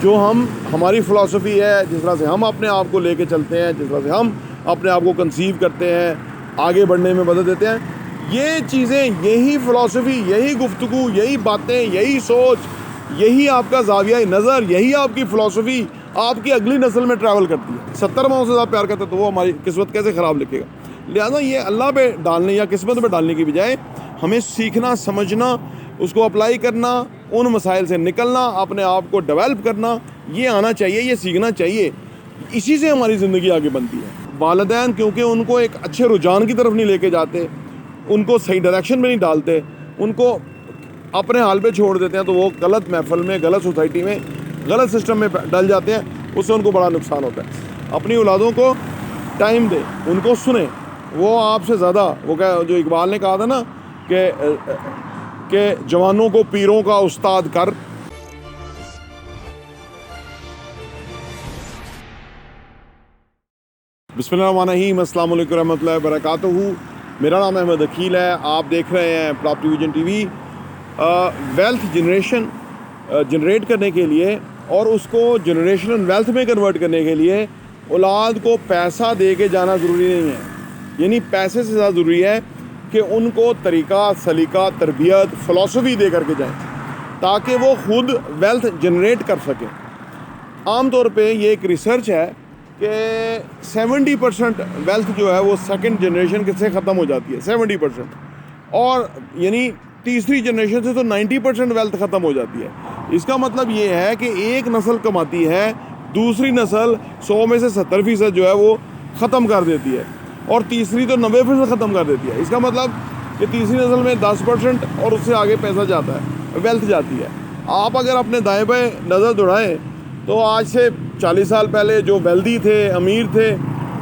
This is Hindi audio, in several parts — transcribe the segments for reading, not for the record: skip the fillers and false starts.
जो हमारी फ़िलासफ़ी है, जिस तरह से हम अपने आप को लेके चलते हैं, जिस तरह से हम अपने आप को कंसीव करते हैं, आगे बढ़ने में मदद देते हैं, ये चीज़ें, यही फ़िलासफ़ी, यही गुफ्तगू, यही बातें, यही सोच, यही आपका ज़ाविया नज़र, यही आपकी फ़िलासफ़ी आपकी अगली नस्ल में ट्रैवल करती है। 70 माह से ज़्यादा प्यार करते तो वो हमारी किस्मत कैसे ख़राब लिखेगा। लिहाजा ये अल्लाह पे डालने या किस्मत पे डालने की बजाय हमें सीखना, समझना, उसको अप्लाई करना, उन मसाइल से निकलना, अपने आप को डेवलप करना, ये आना चाहिए, ये सीखना चाहिए। इसी से हमारी ज़िंदगी आगे बनती है। वालिदैन क्योंकि उनको एक अच्छे रुझान की तरफ नहीं लेके जाते, उनको सही डायरेक्शन में नहीं डालते, उनको अपने हाल पे छोड़ देते हैं, तो वो गलत महफिल में, गलत सोसाइटी में, गलत सिस्टम में डल जाते हैं। उससे उनको बड़ा नुकसान होता है। अपनी औलादों को टाइम दें, उनको सुने। वो आपसे ज़्यादा, वो क्या जो इकबाल ने कहा था ना कि जवानों को पीरों का उस्ताद कर। बिस्मिल्लाहिर्रहमानिर्रहीम, अस्सलाम वालेकुम रहमतुल्लाहि व बरकातुहू। मेरा नाम अहमद अकील है। आप देख रहे हैं property vision TV. Wealth generation generate करने के लिए और उसको जनरेशनल वेल्थ में कन्वर्ट करने के लिए औलाद को पैसा दे के जाना ज़रूरी नहीं है। यानी पैसे से ज़्यादा ज़रूरी है कि उनको तरीक़ा, सलीका, तरबियत, फ़िलासफ़ी दे करके जाएं ताकि वो ख़ुद वेल्थ जनरेट कर सकें। आम तौर पे ये एक रिसर्च है कि 70% वेल्थ जो है वो सेकंड जनरेशन से ख़त्म हो जाती है, 70%। और यानी तीसरी जनरेशन से तो 90% वेल्थ ख़त्म हो जाती है। इसका मतलब ये है कि एक नस्ल कमाती है, दूसरी नस्ल 100 में से 70% जो है वो ख़त्म कर देती है, और तीसरी तो 90% ख़त्म कर देती है। इसका मतलब कि तीसरी नस्ल में 10% और उससे आगे पैसा जाता है, वेल्थ जाती है। आप अगर अपने दाएँ बाएँ नज़र दौड़ाएँ तो आज से 40 साल पहले जो वेल्दी थे, अमीर थे,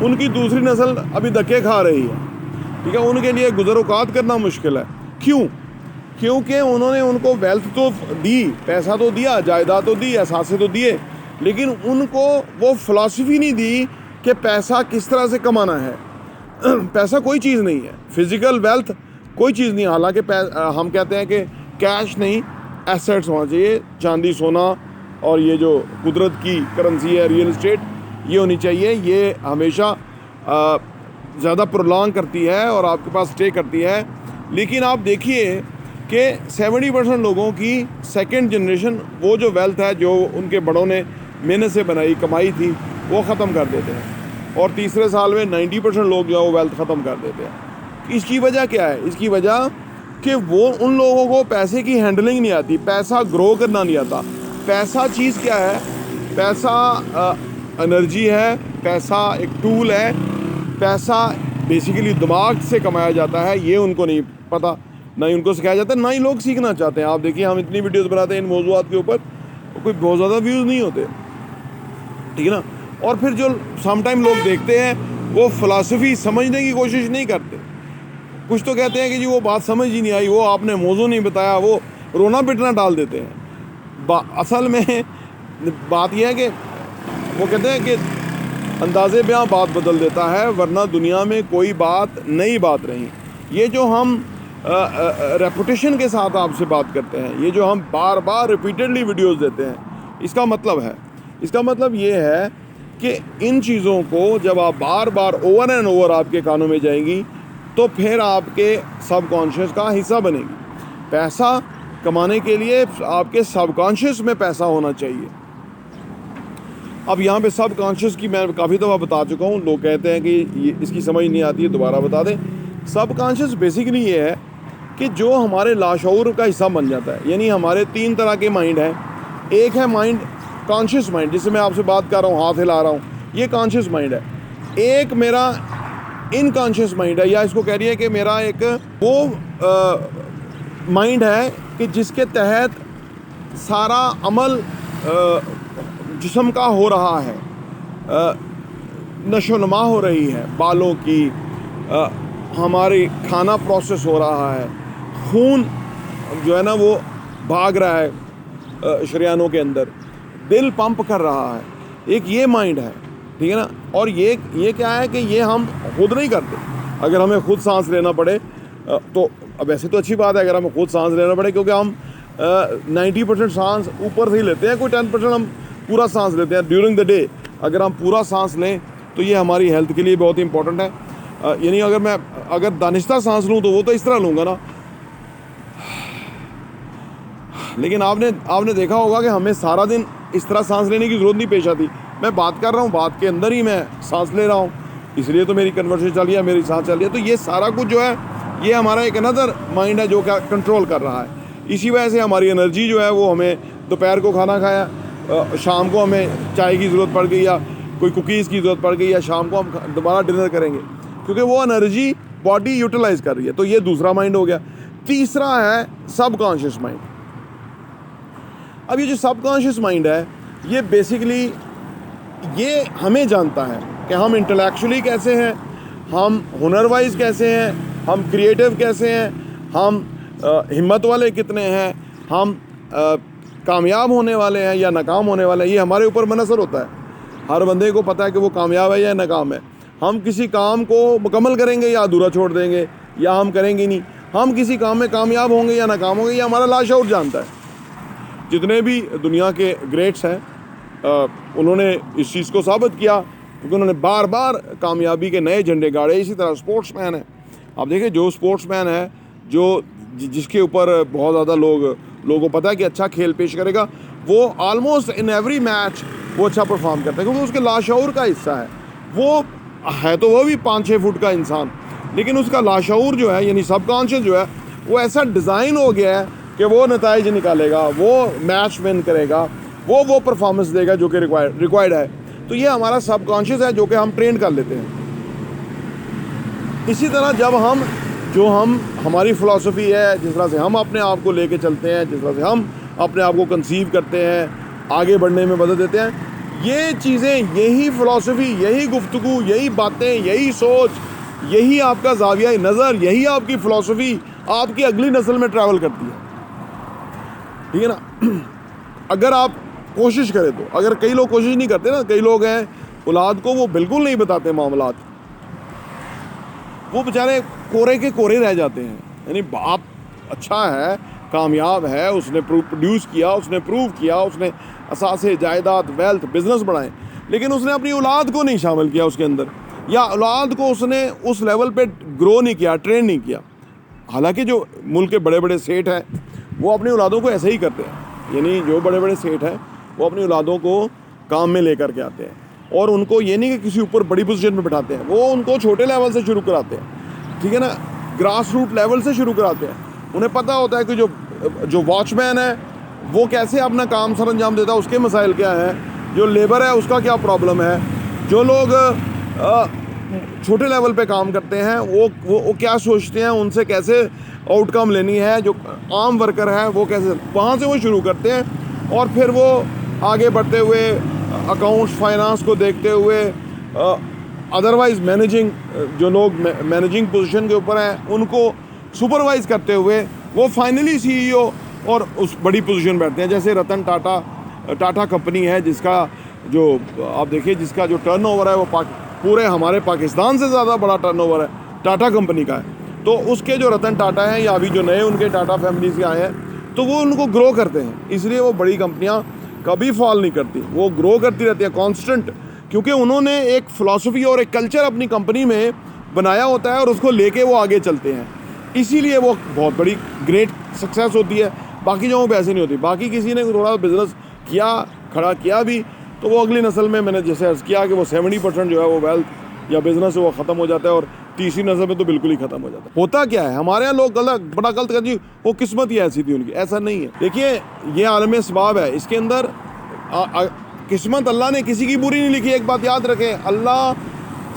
उनकी दूसरी नस्ल अभी धक्के खा रही है। ठीक है, उनके लिए गुज़र-औक़ात करना मुश्किल है। क्यों? क्योंकि उन्होंने उनको वेल्थ तो दी, पैसा तो दिया, जायदाद तो दी, एहसासे तो दिए, लेकिन उनको वो फ़िलासफ़ी नहीं दी कि पैसा किस तरह से कमाना है। पैसा कोई चीज़ नहीं है, फ़िज़िकल वेल्थ कोई चीज़ नहीं है। हालांकि हम कहते हैं कि कैश नहीं, एसेट्स होना चाहिए, चांदी, सोना, और ये जो कुदरत की करेंसी है, रियल इस्टेट, ये होनी चाहिए। ये हमेशा ज़्यादा प्रोलॉन्ग करती है और आपके पास स्टे करती है। लेकिन आप देखिए कि 70% लोगों की सेकंड जनरेशन वो जो वेल्थ है जो उनके बड़ों ने मेहनत से बनाई, कमाई थी, वो ख़त्म कर देते हैं, और तीसरे साल में 90% लोग जो है वो वेल्थ ख़त्म कर देते हैं। इसकी वजह क्या है? इसकी वजह कि वो उन लोगों को पैसे की हैंडलिंग नहीं आती, पैसा ग्रो करना नहीं आता। पैसा चीज़ क्या है? पैसा एनर्जी है, पैसा एक टूल है, पैसा बेसिकली दिमाग से कमाया जाता है। ये उनको नहीं पता, ना ही उनको सिखाया जाता है, ना ही लोग सीखना चाहते हैं। आप देखिए, हम इतनी वीडियोस बनाते हैं इन मौज़ूआत के ऊपर, कोई बहुत ज़्यादा व्यूज़ नहीं होते, ठीक है ना। और फिर जो समटाइम लोग देखते हैं वो फ़िलासफ़ी समझने की कोशिश नहीं करते। कुछ तो कहते हैं कि जी वो बात समझ ही नहीं आई, वो आपने मौज़ू नहीं बताया, वो रोना पिटना डाल देते हैं। असल में बात यह है कि वो कहते हैं कि अंदाज़े बयां बात बदल देता है, वरना दुनिया में कोई बात नई बात रही। ये जो हम रेपुटेशन के साथ आपसे बात करते हैं, ये जो हम बार बार रिपीटेडली वीडियोस देते हैं, इसका मतलब ये है कि इन चीज़ों को जब आप बार बार ओवर एंड ओवर आपके कानों में जाएंगी तो फिर आपके सबकॉन्शियस का हिस्सा बनेगी। पैसा कमाने के लिए आपके सबकॉन्शियस में पैसा होना चाहिए। अब यहाँ पे सबकॉन्शियस की मैं काफ़ी दफ़ा बता चुका हूँ। लोग कहते हैं कि इसकी समझ नहीं आती है, दोबारा बता दें। सबकॉन्शियस बेसिकली ये है कि जो हमारे लाशऊर का हिस्सा बन जाता है। यानी हमारे 3 तरह के माइंड हैं। एक है माइंड, कॉन्शियस माइंड, जिससे मैं आपसे बात कर रहा हूँ, हाथ हिला रहा हूँ, ये कॉन्शियस माइंड है। एक मेरा इनकॉन्शियस माइंड है, या इसको कह रही है कि मेरा एक वो माइंड है कि जिसके तहत सारा अमल जिस्म का हो रहा है, नशोनुमा हो रही है, बालों की, हमारी खाना प्रोसेस हो रहा है, खून जो है ना वो भाग रहा है शरीयानों के अंदर, दिल पंप कर रहा है। एक ये माइंड है, ठीक है ना। और ये क्या है कि ये हम खुद नहीं करते। अगर हमें खुद सांस लेना पड़े तो अब ऐसे तो अच्छी बात है अगर हमें खुद सांस लेना पड़े, क्योंकि हम 90% सांस ऊपर से ही लेते हैं, कोई 10% हम पूरा सांस लेते हैं ड्यूरिंग द डे, अगर हम पूरा सांस लें तो ये हमारी हेल्थ के लिए बहुत ही इंपॉर्टेंट है। यानी अगर दानिश्ता सांस लूँ तो वो तो इस तरह लूँगा ना, लेकिन आपने देखा होगा कि हमें सारा दिन इस तरह सांस लेने की ज़रूरत नहीं पेश आती। मैं बात कर रहा हूँ, बात के अंदर ही मैं सांस ले रहा हूँ, इसलिए तो मेरी कन्वर्सेशन चल रही है, मेरी सांस चल रही है। तो ये सारा कुछ जो है ये हमारा एक अनदर माइंड है जो क्या कंट्रोल कर रहा है। इसी वजह से हमारी एनर्जी जो है वो, हमें दोपहर को खाना खाया, शाम को हमें चाय की ज़रूरत पड़ गई या कोई कुकीज़ की ज़रूरत पड़ गई, या शाम को हम दोबारा डिनर करेंगे, क्योंकि वो एनर्जी बॉडी यूटिलाइज कर रही है। तो ये दूसरा माइंड हो गया। तीसरा है सबकॉन्शियस माइंड। अब ये जो सबकॉन्शियस माइंड है ये बेसिकली ये हमें जानता है कि हम इंटेलेक्चुअली कैसे हैं, हम हुनर वाइज कैसे हैं, हम क्रिएटिव कैसे हैं, हम हिम्मत वाले कितने हैं, हम कामयाब होने वाले हैं या नाकाम होने वाले हैं। ये हमारे ऊपर मुनहसर होता है। हर बंदे को पता है कि वो कामयाब है या नाकाम है। हम किसी काम को मुकम्मल करेंगे या अधूरा छोड़ देंगे, या हम करेंगे नहीं। हम किसी काम में कामयाब होंगे या नाकाम होंगे, ये हमारा लाशऊर जानता है। जितने भी दुनिया के ग्रेट्स हैं उन्होंने इस चीज़ को साबित किया, क्योंकि उन्होंने बार बार कामयाबी के नए झंडे गाड़े। इसी तरह स्पोर्ट्समैन है, आप देखिए जो स्पोर्ट्समैन है, जो जिसके ऊपर बहुत ज़्यादा लोगों को पता है कि अच्छा खेल पेश करेगा, वो ऑलमोस्ट इन एवरी मैच वो अच्छा परफॉर्म करता है, क्योंकि उसके लाशऊर का हिस्सा है। वो है तो वो भी 5-6 फुट का इंसान, लेकिन उसका लाशऊर जो है यानी सबकॉन्शियस जो है वो ऐसा डिज़ाइन हो गया है कि वो नताइज निकालेगा, वो मैच विन करेगा, वो परफॉर्मेंस देगा जो कि रिक्वायर्ड है। तो ये हमारा सबकॉन्शियस है जो कि हम ट्रेन कर लेते हैं। इसी तरह जब हमारी फ़िलासफ़ी है, जिस तरह से हम अपने आप को लेके चलते हैं, जिस तरह से हम अपने आप को कंसीव करते हैं, आगे बढ़ने में मदद देते हैं, ये चीज़ें, यही फ़िलासफ़ी, यही गुफ्तगू, यही बातें, यही सोच, यही आपका ज़ाविया नज़र, यही आपकी फ़िलासफ़ी आपकी अगली नस्ल में ट्रैवल करती है। ठीक है ना। अगर आप कोशिश करें तो, अगर कई लोग कोशिश नहीं करते ना, कई लोग हैं औलाद को वो बिल्कुल नहीं बताते मामलात, वो बेचारे कोरे के कोरे रह जाते हैं। यानी बाप अच्छा है, कामयाब है, उसने प्रोड्यूस किया, उसने प्रूव किया, उसने असासे, जायदाद, वेल्थ, बिजनेस बढ़ाए, लेकिन उसने अपनी औलाद को नहीं शामिल किया उसके अंदर, या औलाद को उसने उस लेवल पे ग्रो नहीं किया, ट्रेन नहीं किया। हालांकि जो मुल्क के बड़े बड़े सेठ हैं वो अपनी औलादों को ऐसे ही करते हैं। यानी जो बड़े बड़े सेठ हैं वो अपनी औलादों को काम में लेकर के आते हैं, और उनको ये नहीं कि किसी ऊपर बड़ी पोजीशन में बैठाते हैं, वो उनको छोटे लेवल से शुरू कराते हैं। ठीक है ना, ग्रास रूट लेवल से शुरू कराते हैं। उन्हें पता होता है कि जो वॉचमैन है वो कैसे अपना काम सर अंजाम देता है, उसके मसाइल क्या हैं, जो लेबर है उसका क्या प्रॉब्लम है, जो लोग छोटे लेवल पे काम करते हैं वो क्या सोचते हैं, उनसे कैसे आउटकम लेनी है, जो आम वर्कर है वो कैसे, वहाँ से वो शुरू करते हैं। और फिर वो आगे बढ़ते हुए अकाउंट्स, फाइनेंस को देखते हुए, अदरवाइज़ मैनेजिंग, जो लोग मैनेजिंग पोजीशन के ऊपर हैं उनको सुपरवाइज़ करते हुए वो फाइनली CEO और उस बड़ी पोजीशन बैठते हैं। जैसे रतन टाटा कंपनी है, जिसका जो आप देखिए, जिसका जो टर्नओवर है वो पूरे हमारे पाकिस्तान से ज़्यादा बड़ा टर्नओवर है टाटा कंपनी का है। तो उसके जो रतन टाटा हैं, या अभी जो नए उनके टाटा फैमिली से आए हैं, तो वो उनको ग्रो करते हैं। इसलिए वो बड़ी कंपनियां कभी फॉल नहीं करती, वो ग्रो करती रहती है कांस्टेंट, क्योंकि उन्होंने एक फ़िलासफ़ी और एक कल्चर अपनी कंपनी में बनाया होता है और उसको लेके वो आगे चलते हैं। इसीलिए वो बहुत बड़ी ग्रेट सक्सेस होती है। बाकी जगहों पे ऐसे नहीं होती। बाकी किसी ने थोड़ा बिजनेस किया, खड़ा किया भी, तो वो अगली नस्ल में, मैंने जैसे अर्ज़ किया कि वो 70% जो है वो वेल्थ या बिज़नेस वो ख़त्म हो जाता है, और तीसरी नस्ल में तो बिल्कुल ही ख़त्म हो जाता है। होता क्या है, हमारे यहाँ लोग बड़ा गलत कर जी, वो किस्मत ही ऐसी थी उनकी। ऐसा नहीं है। देखिए, ये आलम इसबाब है, इसके अंदर किस्मत अल्लाह ने किसी की बुरी नहीं लिखी। एक बात याद रखें, अल्लाह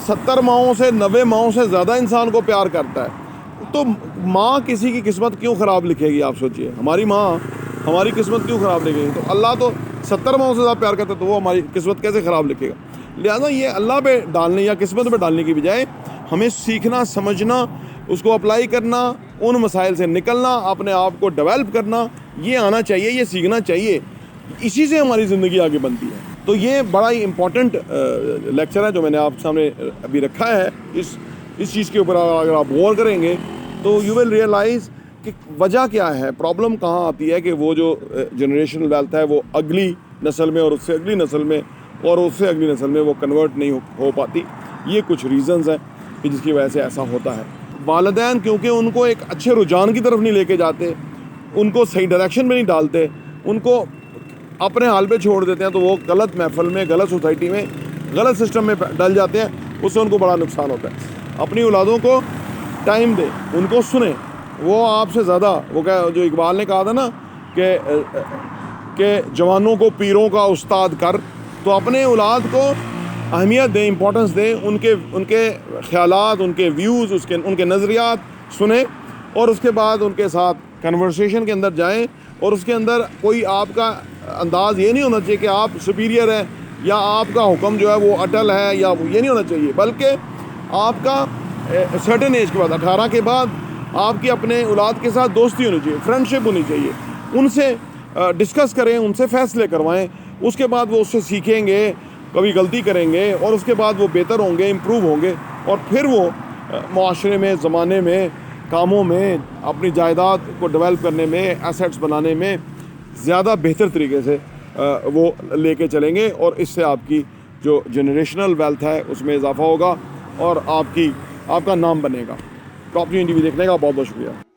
70 माओं से 90 माओं से ज़्यादा इंसान को प्यार करता है। तो माँ किसी की किस्मत क्यों ख़राब लिखेगी? आप सोचिए, हमारी माँ हमारी किस्मत क्यों ख़राब लिखेगी? तो अल्लाह तो 70 माओं से ज़्यादा प्यार करता है, तो वो हमारी किस्मत कैसे ख़राब लिखेगा? लिहाजा ये अल्लाह पे डालने या किस्मत पे डालने की बजाय हमें सीखना, समझना, उसको अप्लाई करना, उन मसाइल से निकलना, अपने आप को डेवलप करना, ये आना चाहिए, ये सीखना चाहिए। इसी से हमारी ज़िंदगी आगे बनती है। तो ये बड़ा ही इम्पॉर्टेंट लेक्चर है जो मैंने आप सामने अभी रखा है। इस चीज़ के ऊपर अगर आप गौर करेंगे तो यू विल रियलाइज़ कि वजह क्या है, प्रॉब्लम कहाँ आती है कि वो जो जनरेशनल वेल्थ है वो अगली नस्ल में और उससे अगली नस्ल में और उससे अगली नस्ल में वो कन्वर्ट नहीं हो पाती। ये कुछ रीज़न्स हैं कि जिसकी वजह से ऐसा होता है। वालिदैन क्योंकि उनको एक अच्छे रुझान की तरफ नहीं लेके जाते, उनको सही डायरेक्शन में नहीं डालते, उनको अपने हाल पे छोड़ देते हैं, तो वो गलत महफिल में, गलत सोसाइटी में, गलत सिस्टम में डल जाते हैं। उससे उनको बड़ा नुकसान होता है। अपनी औलादों को टाइम दें, उनको सुने। वो आपसे ज़्यादा, वो क्या जो इकबाल ने कहा था ना कि जवानों को पीरों का उस्ताद कर, तो अपने औलाद को अहमियत दें, इम्पोर्टेंस दें, उनके ख़यालात, उनके व्यूज़, उनके नज़रियात सुने और उसके बाद उनके साथ कन्वर्सेशन के अंदर जाएं। और उसके अंदर कोई आपका अंदाज़ ये नहीं होना चाहिए कि आप सुपीरियर हैं या आपका हुक्म जो है वो अटल है, या ये नहीं होना चाहिए, बल्कि आपका सर्टेन एज के बाद 18 के बाद आपकी अपने औलाद के साथ दोस्ती होनी चाहिए, फ्रेंडशिप होनी चाहिए। उनसे डिस्कस करें, उनसे फ़ैसले करवाएं। उसके बाद वो उससे सीखेंगे, कभी गलती करेंगे और उसके बाद वो बेहतर होंगे, इम्प्रूव होंगे और फिर वो माशरे में, ज़माने में, कामों में, अपनी जायदाद को डेवलप करने में, एसेट्स बनाने में ज़्यादा बेहतर तरीके से वो लेके चलेंगे। और इससे आपकी जो जनरेशनल वेल्थ है उसमें इजाफा होगा और आपका नाम बनेगा। प्रॉपर्टी टीवी देखने का बहुत बहुत शुक्रिया।